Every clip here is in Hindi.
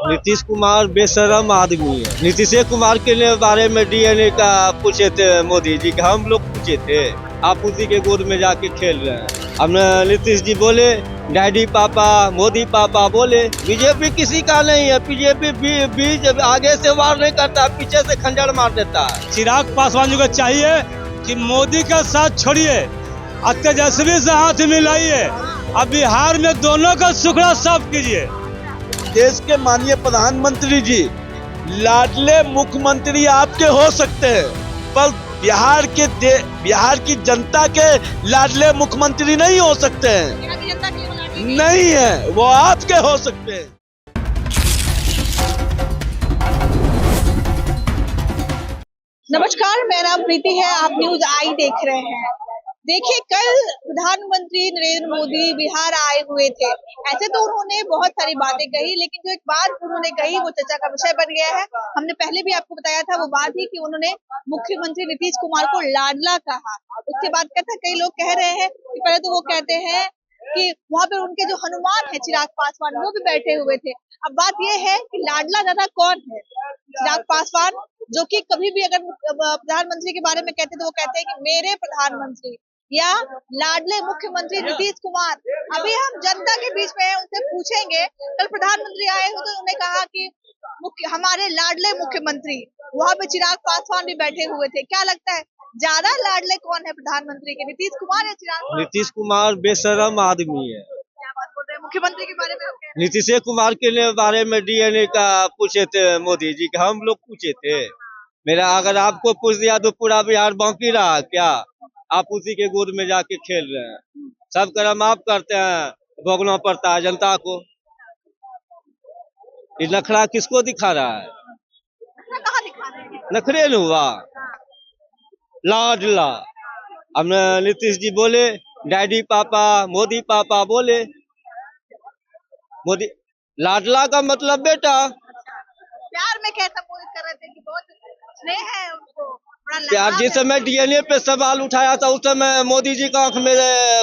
नीतीश कुमार बेशरम आदमी है। नीतीश कुमार के बारे में डीएनए का पूछे थे मोदी जी के, हम लोग पूछे थे। आप उसी के गोद में जाके खेल रहे हैं। अब नीतीश जी बोले डैडी पापा, मोदी पापा बोले। बीजेपी किसी का नहीं है। बीजेपी बीज आगे से वार नहीं करता, पीछे से खंजर मार देता है। चिराग पासवान जी को चाहिए कि मोदी का साथ छोड़िए और तेजस्वी से हाथ मिलाइए। अब बिहार में दोनों का सुखड़ा साफ कीजिए। देश के माननीय प्रधानमंत्री जी लाडले मुख्यमंत्री आपके हो सकते हैं, पर बिहार की जनता के लाडले मुख्यमंत्री नहीं हो सकते हैं। नहीं है, वो आपके हो सकते हैं। नमस्कार, मेरा नाम प्रीति है। आप न्यूज आई देख रहे हैं। देखिए, कल प्रधानमंत्री नरेंद्र मोदी बिहार आए हुए थे। ऐसे तो उन्होंने बहुत सारी बातें कही, लेकिन जो एक बात उन्होंने कही वो चर्चा का विषय बन गया है। हमने पहले भी आपको बताया था, वो बात ही कि उन्होंने मुख्यमंत्री नीतीश कुमार को लाडला कहा। उसके बाद कहता कई लोग कह रहे हैं कि पहले तो वो कहते हैं कि वहाँ पे उनके जो हनुमान है चिराग पासवान, वो भी बैठे हुए थे। अब बात यह है कि लाडला दादा कौन है? चिराग पासवान, जो कि कभी भी अगर प्रधानमंत्री के बारे में कहते तो वो कहते हैं कि मेरे प्रधानमंत्री, या लाडले मुख्यमंत्री नीतीश कुमार। अभी हम जनता के बीच में उनसे पूछेंगे। कल प्रधानमंत्री आए हो तो उन्होंने कहा कि हमारे लाडले मुख्यमंत्री, वहाँ पे चिराग पासवान भी बैठे हुए थे। क्या लगता है ज्यादा लाडले कौन है प्रधानमंत्री के, नीतीश कुमार या चिराग? नीतीश कुमार बेशरम आदमी है। क्या बात बोल रहे हैं मुख्यमंत्री के बारे में? आप कह रहे हैं। नीतीश कुमार के बारे में डीएनए का पूछे थे मोदी जी के, हम लोग पूछे थे। मेरा अगर आपको पूछ दिया तो पूरा बिहार बाकी रहा क्या? आप उसी के गोद में जाके खेल रहे हैं। सब कर्म आप करते हैं, भोगना पड़ता है जनता को। ये नखरा किसको दिखा रहा है? कहाँ दिखा रहे हैं? नखरे न हुआ लाडला। अब नीतीश जी बोले डैडी पापा, मोदी पापा बोले। मोदी लाडला का मतलब बेटा। प्यार में कैसा संबोधित कर रहे थे कि बहुत स्नेह है उनको, बड़ा प्यार। लगाव जिस है। समय डीएनए पे सवाल उठाया था उस समय मोदी जी का आंख में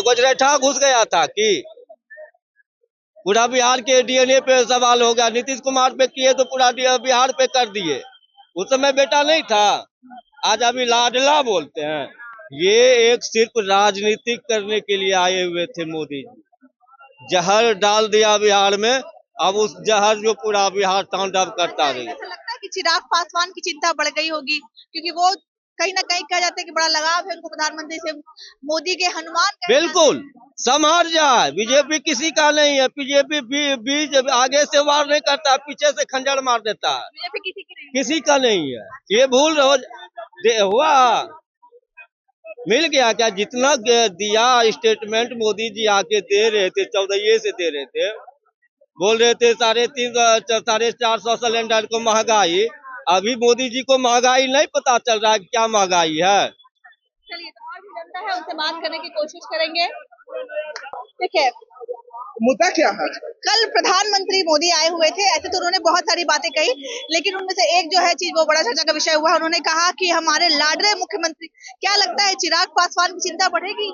गुजरेठा घुस गया था कि पूरा बिहार के डीएनए पे सवाल हो गया। नीतीश कुमार पे किए तो पूरा बिहार पे कर दिए। उस समय बेटा नहीं था, आज अभी लाडला बोलते हैं। ये एक सिर्फ राजनीतिक करने के लिए आए हुए थे मोदी जी। जहर डाल दिया बिहार में, अब उस जहर जो पूरा बिहार तांडव करता रही। ऐसा लगता है कि चिराग पासवान की चिंता बढ़ गई होगी, क्योंकि वो कहीं ना कहीं कहा जाता है कि बड़ा लगाव है उनको प्रधानमंत्री से। मोदी के हनुमान कहे बिल्कुल जाते हैं। संभाल जाए। बीजेपी किसी का नहीं है। बीजेपी बीज आगे से वार नहीं करता, पीछे से खंजर मार देता है। बीजेपी किसी की नहीं। किसी का नहीं है। ये भूल हुआ, मिल गया क्या? जितना दिया स्टेटमेंट मोदी जी आके दे रहे थे, 14 से दे रहे थे। बोल रहे थे 450 सिलेंडर को महंगाई। अभी मोदी जी को महंगाई नहीं पता चल रहा है कि क्या महंगाई है। चलिए, तो और भी जनता है, उनसे बात करने की कोशिश करेंगे। देखिए, मुद्दा क्या है? कल प्रधानमंत्री मोदी आए हुए थे। ऐसे तो उन्होंने बहुत सारी बातें कही, लेकिन उनमें से एक जो है चीज वो बड़ा चर्चा का विषय हुआ। उन्होंने कहा कि हमारे लाडले मुख्यमंत्री। क्या लगता है चिराग पासवान की चिंता बढ़ेगी?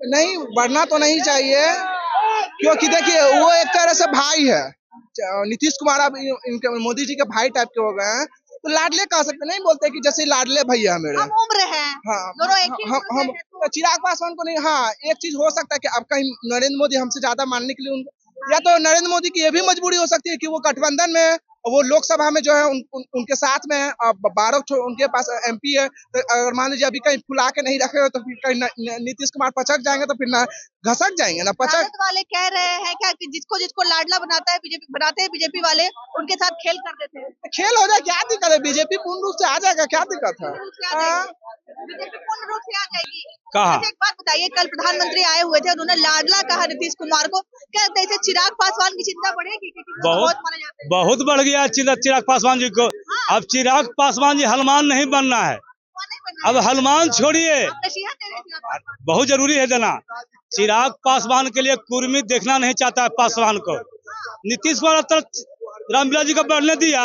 नहीं, बढ़ना तो नहीं चाहिए, क्योंकि देखिए वो एक तरह से भाई है। नीतीश कुमार अब इनके मोदी जी के भाई टाइप के हो गए हैं, तो लाडले कह सकते नहीं, बोलते कि जैसे लाडले भैया है मेरे। हम उम्र है, हाँ, दोनों एक ही हम उम्र हम के हैं, तो चिराग पासवान को नहीं। हाँ, एक चीज हो सकता है कि अब कहीं नरेंद्र मोदी हमसे ज्यादा मानने के लिए या तो नरेंद्र मोदी की ये भी मजबूरी हो सकती है कि वो गठबंधन में है, वो लोकसभा में जो है उनके साथ में है। अब 12 उनके पास एमपी है, तो अगर मान लीजिए अभी कहीं फुला के नहीं रखे हो तो फिर कहीं नीतीश कुमार पचक जाएंगे, तो फिर ना घसक जाएंगे ना पचक। राजद वाले कह रहे हैं क्या कि जिसको जिसको लाडला बनाता है बीजेपी वाले, उनके साथ खेल कर देते हैं। खेल हो जाए, क्या दिक्कत है? बीजेपी पूर्ण रूप से आ जाएगा, क्या दिक्कत है? बीजेपी पूर्ण रूप से आ जाएगी। कहा? वैसे एक बात बताइए, कल प्रधानमंत्री आए हुए थे, उन्होंने लाडला कहा नीतीश कुमार को। क्या लगता है इससे चिराग पासवान की चिंता बढ़ेगी? क्योंकि वो बहुत माने जाते हैं। बहुत बढ़ गया चिराग पासवान जी को। अब चिराग पासवान जी हनुमान नहीं बनना है। अब हनुमान छोड़िए, आप नसीहत दे रहे हैं चिराग पासवान बहुत जरूरी है देना। चिराग पासवान के लिए कुर्मी देखना नहीं चाहता है पासवान को। नीतीश कुमार रामविलास जी को बढ़ने दिया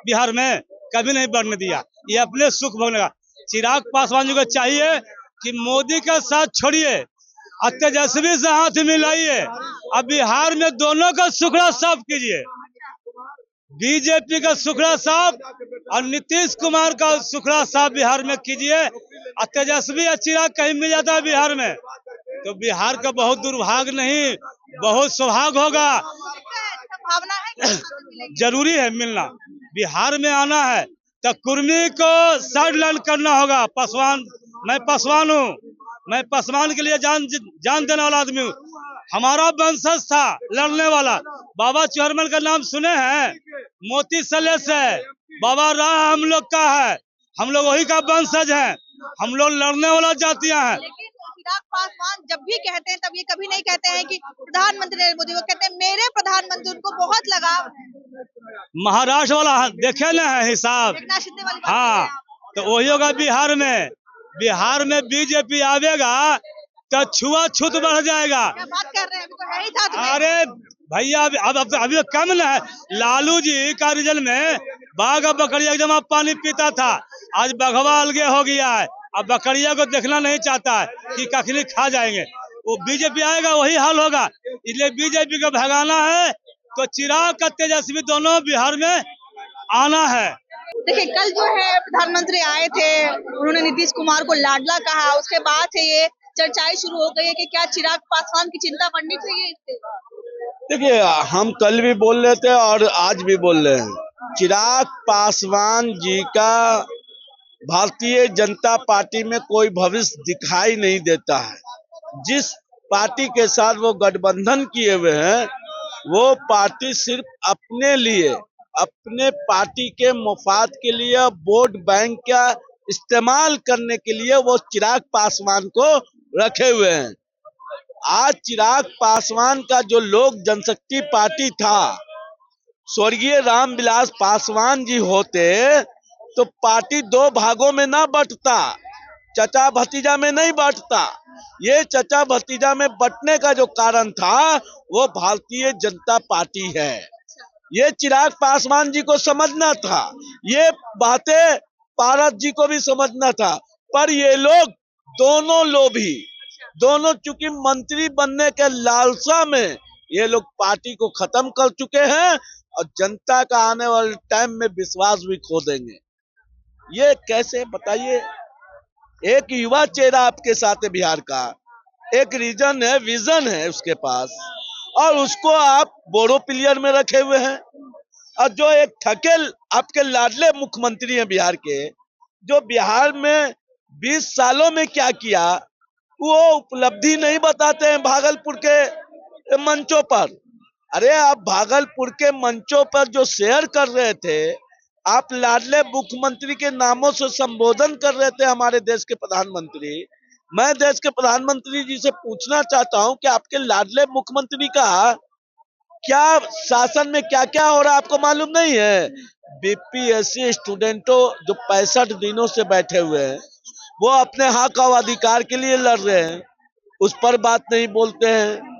बिहार में? कभी नहीं बढ़ने दिया। ये अपने सुख भोगने का। चिराग पासवान जी को चाहिए कि मोदी का साथ छोड़िए और तेजस्वी से हाथ मिलाइए। अब बिहार में दोनों का सुखड़ा साफ कीजिए। बीजेपी का सुखड़ा साहब और नीतीश कुमार का सुखड़ा साहब बिहार में कीजिए, और तेजस्वी और चिराग कहीं मिल जाता है बिहार में तो बिहार का बहुत दुर्भाग्य नहीं, बहुत सौभाग्य होगा। संभावना है कि मिलेगी? जरूरी है मिलना, बिहार में आना है तो कुर्मी को साइड लाइन करना होगा। पासवान, मैं पासवान हूँ, मैं पासवान के लिए जान देने वाला आदमी हूँ। हमारा वंशज था लड़ने वाला, बाबा चौहरमल का नाम सुने हैं? मोती सले से बाबा राह हम लोग का है, हम लोग वही का वंशज हैं, हम लोग लड़ने वाला जातियां हैं। लेकिन चिराग पासवान जब भी कहते हैं तब ये कभी नहीं कहते हैं कि प्रधानमंत्री नरेंद्र मोदी, वो कहते हैं मेरे प्रधानमंत्री, उनको बहुत लगाव है। महाराष्ट्र वाला देखे न है हिसाब। एकनाथ शिंदे वाली बात हाँ, कर तो वही होगा बिहार में। बिहार में बीजेपी आवेगा तो छुआछूत बढ़ जाएगा। रहे हैं। क्या बात कर रहे हैं, अभी तो है ही साथ में। अरे भैया अभी कम न है। लालू जी का रिजल्ट में बाघ और बकरिया एकदम आप पानी पीता था, आज बघवा अलगे हो गया है। अब बकरिया को देखना नहीं चाहता है कि कखनी खा जाएंगे। वो बीजेपी आएगा वही हाल होगा, इसलिए बीजेपी को भगाना है तो चिराग का तेजस्वी दोनों बिहार में आना है। देखिए कल जो है प्रधानमंत्री आए थे, उन्होंने नीतीश कुमार को लाडला कहा, उसके बाद से ये चर्चाएं शुरू हो गई है कि क्या चिराग पासवान की चिंता करनी चाहिए इससे। देखिए, हम कल भी बोल रहे थे और आज भी बोल रहे हैं, चिराग पासवान जी का भारतीय जनता पार्टी में कोई भविष्य दिखाई नहीं देता है। जिस पार्टी के साथ वो गठबंधन किए हुए हैं, वो पार्टी सिर्फ अपने लिए, अपने पार्टी के मुफाद के लिए, वोट बैंक का इस्तेमाल करने के लिए वो चिराग पासवान को रखे हुए हैं। आज चिराग पासवान का जो लोक जनशक्ति पार्टी था, स्वर्गीय रामविलास पासवान जी होते तो पार्टी दो भागों में ना बंटता, चचा भतीजा में नहीं बंटता। ये चचा भतीजा में बंटने का जो कारण था वो भारतीय जनता पार्टी है। ये चिराग पासवान जी को समझना था, ये बातें पारस जी को भी समझना था, पर ये लोग दोनों लोभी, दोनों चूंकि मंत्री बनने के लालसा में ये लोग पार्टी को खत्म कर चुके हैं और जनता का आने वाले टाइम में विश्वास भी खो देंगे। ये कैसे बताइए? एक युवा चेहरा आपके साथ है बिहार का, एक रीजन है, विजन है उसके पास, और उसको आप बोरो प्लेयर में रखे हुए हैं। और जो एक ठकेल आपके लाडले मुख्यमंत्री हैं बिहार के, जो बिहार में 20 सालों में क्या किया वो उपलब्धि नहीं बताते हैं भागलपुर के मंचों पर। अरे आप भागलपुर के मंचों पर जो शेयर कर रहे थे, आप लाडले मुख्यमंत्री के नामों से संबोधन कर रहे थे हमारे देश के प्रधानमंत्री। मैं देश के प्रधानमंत्री जी से पूछना चाहता हूं कि आपके लाडले मुख्यमंत्री का क्या शासन में क्या क्या हो रहा है आपको मालूम नहीं है? बीपीएससी स्टूडेंटों जो 65 दिनों से बैठे हुए हैं, वो अपने हक और अधिकार के लिए लड़ रहे हैं, उस पर बात नहीं बोलते हैं।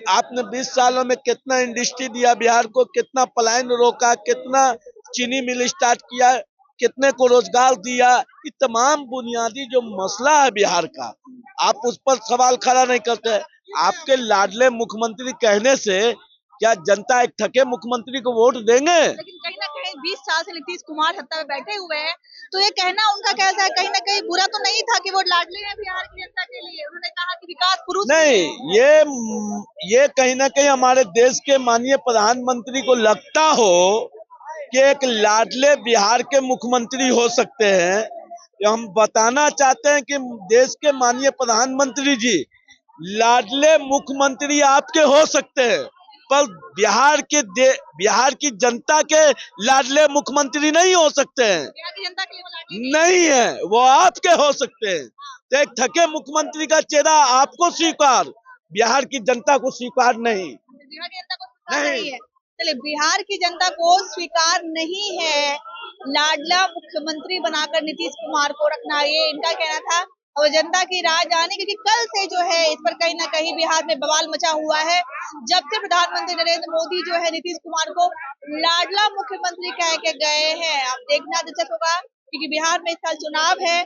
आपने 20 सालों में कितना इंडस्ट्री दिया बिहार को, कितना पलायन रोका, कितना चीनी मिल स्टार्ट किया, कितने को रोजगार दिया। ये तमाम बुनियादी जो मसला है बिहार का, आप उस पर सवाल खड़ा नहीं करते। आपके लाडले मुख्यमंत्री कहने से क्या जनता एक ठगे मुख्यमंत्री को वोट देंगे? लेकिन कहीं ना कहीं 20 साल से नीतीश कुमार सत्ता में बैठे हुए हैं, तो ये कहना उनका कैसा है, कहीं ना कहीं बुरा तो नहीं था कि वो लाडले हैं बिहार की जनता के लिए। उन्होंने कहा कि विकास पुरुष नहीं, ये कहीं ना कहीं हमारे देश के माननीय प्रधानमंत्री को लगता हो कि एक लाडले बिहार के मुख्यमंत्री हो सकते हैं। हम बताना चाहते हैं कि देश के माननीय प्रधानमंत्री जी लाडले मुख्यमंत्री आपके हो सकते हैं, पर बिहार की जनता के लाडले मुख्यमंत्री नहीं हो सकते हैं। बिहार की जनता के लिए वो लाडले नहीं है, वो आपके हो सकते हैं। तो एक ठगे मुख्यमंत्री का चेहरा आपको स्वीकार, बिहार की जनता को स्वीकार नहीं। बिहार की जनता को स्वीकार नहीं है। चलिए, बिहार की जनता को स्वीकार नहीं है लाडला मुख्यमंत्री बनाकर नीतीश कुमार को रखना, ये इनका कहना था। और जनता की राय जाने, क्योंकि कल से जो है इस पर कहीं ना कहीं बिहार में बवाल मचा हुआ है। जब से प्रधानमंत्री नरेंद्र मोदी जो है नीतीश कुमार को लाडला मुख्यमंत्री कह के गए हैं। अब देखना दिलचस्प होगा, क्योंकि बिहार में इस साल चुनाव है,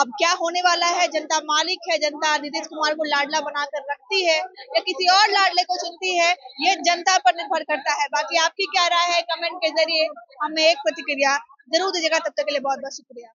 अब क्या होने वाला है, जनता मालिक है, जनता नीतीश कुमार को लाडला बनाकर रखती है या किसी और लाडले को चुनती है, ये जनता पर निर्भर करता है। बाकी आपकी क्या राय है, कमेंट के जरिए हमें एक प्रतिक्रिया जरूर दीजिएगा। तब तक के लिए बहुत बहुत शुक्रिया।